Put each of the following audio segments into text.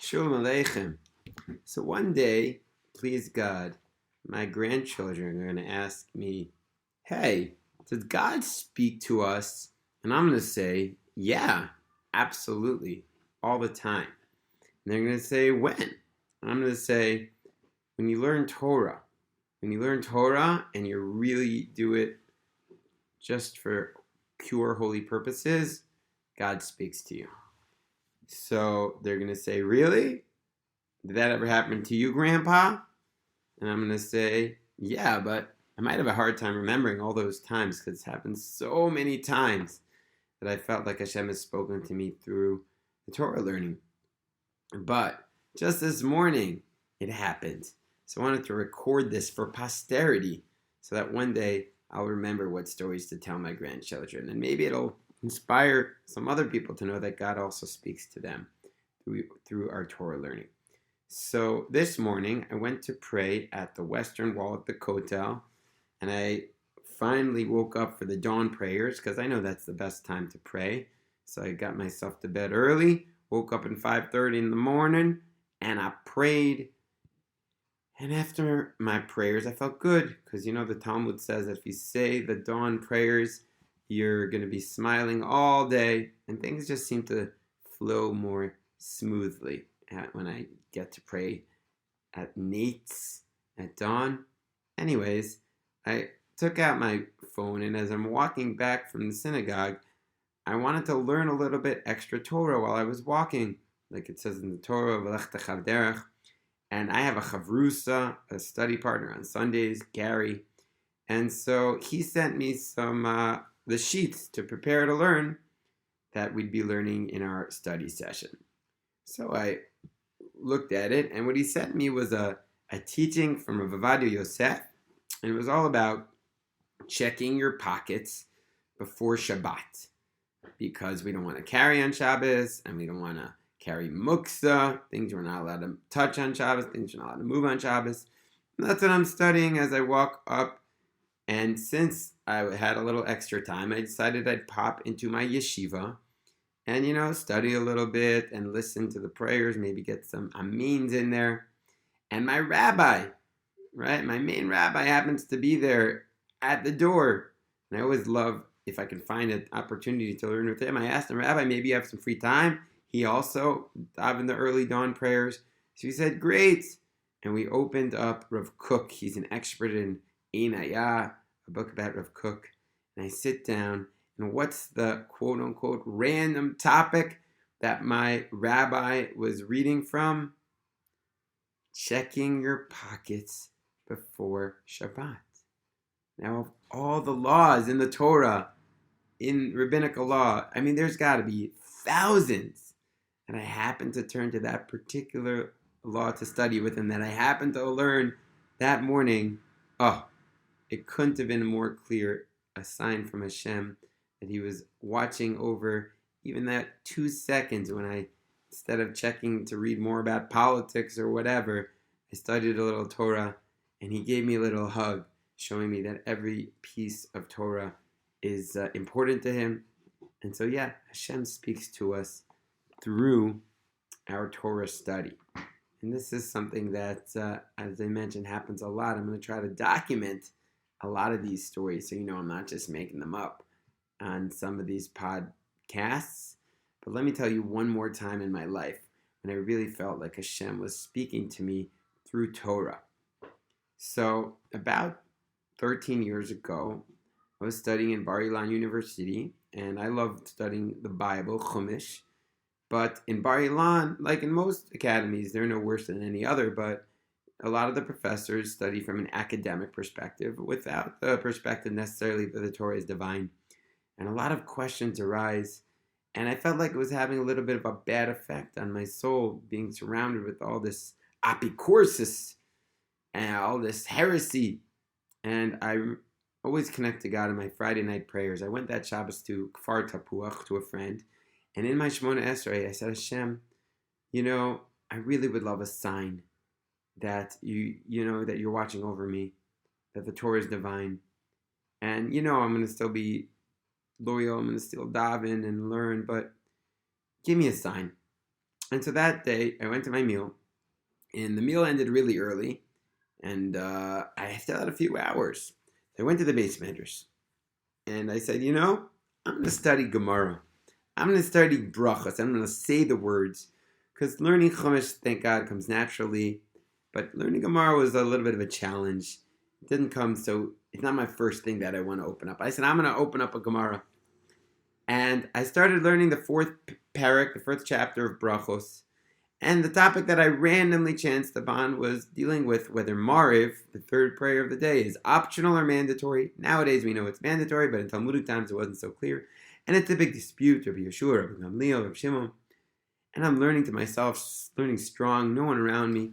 Shalom Aleichem. So one day, please God, my grandchildren are going to ask me, hey, did God speak to us? And I'm going to say, yeah, absolutely, all the time. And they're going to say, when? And I'm going to say, when you learn Torah. When you learn Torah and you really do it just for pure holy purposes, God speaks to you. So they're going to say, really? Did that ever happen to you, Grandpa? And I'm going to say, yeah, but I might have a hard time remembering all those times because it's happened so many times that I felt like Hashem has spoken to me through the Torah learning. But just this morning, it happened. So I wanted to record this for posterity so that one day I'll remember what stories to tell my grandchildren. And maybe it'll inspire some other people to know that God also speaks to them through our Torah learning. So this morning, I went to pray at the western wall of the Kotel, and I finally woke up for the dawn prayers, because I know that's the best time to pray. So I got myself to bed early, woke up at 5:30 in the morning, and I prayed. And after my prayers, I felt good, because the Talmud says if you say the dawn prayers, you're going to be smiling all day, and things just seem to flow more smoothly when I get to pray at Nate's at dawn. Anyways, I took out my phone, and as I'm walking back from the synagogue, I wanted to learn a little bit extra Torah while I was walking, like it says in the Torah, V'lech techav derech. And I have a chavrusa, a study partner on Sundays, Gary, and so he sent me some the sheets to prepare to learn that we'd be learning in our study session. So I looked at it, and what he sent me was a teaching from Rav Ovadia Yosef, and it was all about checking your pockets before Shabbat, because we don't want to carry on Shabbos, and we don't want to carry muksa, things we're not allowed to touch on Shabbos, things we're not allowed to move on Shabbos. And that's what I'm studying as I walk up, and since I had a little extra time, I decided I'd pop into my yeshiva and, study a little bit and listen to the prayers, maybe get some amens in there. And my rabbi, right, my main rabbi happens to be there at the door. And I always love if I can find an opportunity to learn with him. I asked him, Rabbi, maybe you have some free time? He also davened the early dawn prayers. So he said, great. And we opened up Rav Kook. He's an expert in Einayah, a book about Rav Kook. And I sit down, and what's the quote-unquote random topic that my rabbi was reading from? Checking your pockets before Shabbat. Now, of all the laws in the Torah, in rabbinical law, there's got to be thousands. And I happened to turn to that particular law to study with, and that I happened to learn that morning. Oh, it couldn't have been more clear, a sign from Hashem that he was watching over even that 2 seconds when I, instead of checking to read more about politics or whatever, I studied a little Torah, and he gave me a little hug, showing me that every piece of Torah is important to him. And so, yeah, Hashem speaks to us through our Torah study. And this is something that, as I mentioned, happens a lot. I'm going to try to document a lot of these stories so I'm not just making them up on some of these podcasts. But let me tell you one more time in my life when I really felt like Hashem was speaking to me through Torah. So about 13 years ago, I was studying in Bar Ilan University, and I loved studying the Bible, Chumash. But in Bar Ilan, like in most academies, they're no worse than any other, but a lot of the professors study from an academic perspective without the perspective necessarily that the Torah is divine. And a lot of questions arise, and I felt like it was having a little bit of a bad effect on my soul, being surrounded with all this apicorsis and all this heresy. And I always connect to God in my Friday night prayers. I went that Shabbos to Kfar Tapuach to a friend, and in my Shemona Esrei, I said, Hashem, I really would love a sign that that you're watching over me, that the Torah is divine. And I'm going to still be loyal, I'm going to still daven and learn, but give me a sign. And so that day, I went to my meal, and the meal ended really early, and I still had a few hours. So I went to the base medrash, and I said, I'm going to study Gemara. I'm going to study brachas. I'm going to say the words, because learning Chumash, thank God, comes naturally. But learning Gemara was a little bit of a challenge. It didn't come so, it's not my first thing that I want to open up. I said, I'm going to open up a Gemara. And I started learning the fourth parak, the fourth chapter of brachos. And the topic that I randomly chanced upon was dealing with whether Mariv, the third prayer of the day, is optional or mandatory. Nowadays we know it's mandatory, but in Talmudic times it wasn't so clear. And it's a big dispute, Rabbi Yeshua, Rabbi Gamliel, Rabbi Shimon. And I'm learning to myself, learning strong, no one around me.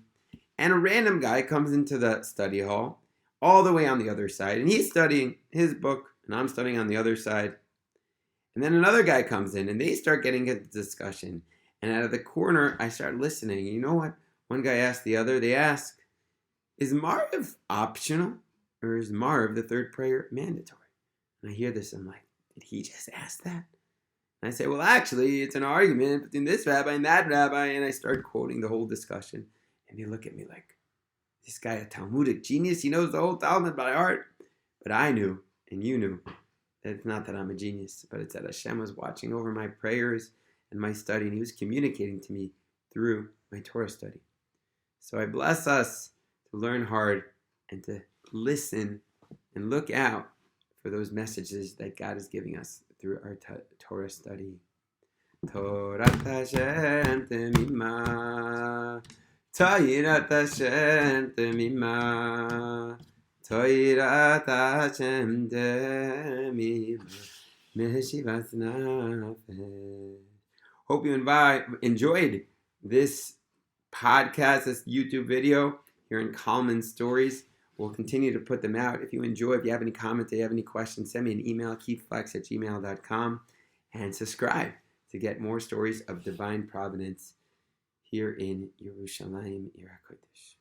And a random guy comes into the study hall, all the way on the other side, and he's studying his book, and I'm studying on the other side. And then another guy comes in, and they start getting into discussion. And out of the corner, I start listening. You know what? One guy asked the other, they ask, is Mariv optional, or is Mariv, the third prayer, mandatory? And I hear this, I'm like, did he just ask that? And I say, well, actually, it's an argument between this rabbi and that rabbi. And I start quoting the whole discussion. And they look at me like, this guy a Talmudic genius? He knows the whole Talmud by heart. But I knew, and you knew, that it's not that I'm a genius, but it's that Hashem was watching over my prayers and my study, and he was communicating to me through my Torah study. So I bless us to learn hard and to listen and look out for those messages that God is giving us through our Torah study. Torah Hashem temima, Torah Hashem temima, Torah Hashem temima, Meshivas nafesh. Hope you enjoyed this podcast, this YouTube video here in Kalman Stories. We'll continue to put them out. If you enjoy, if you have any comments, if you have any questions, send me an email, keithflex@gmail.com, and subscribe to get more stories of divine providence here in Yerushalayim, Ir HaKodesh.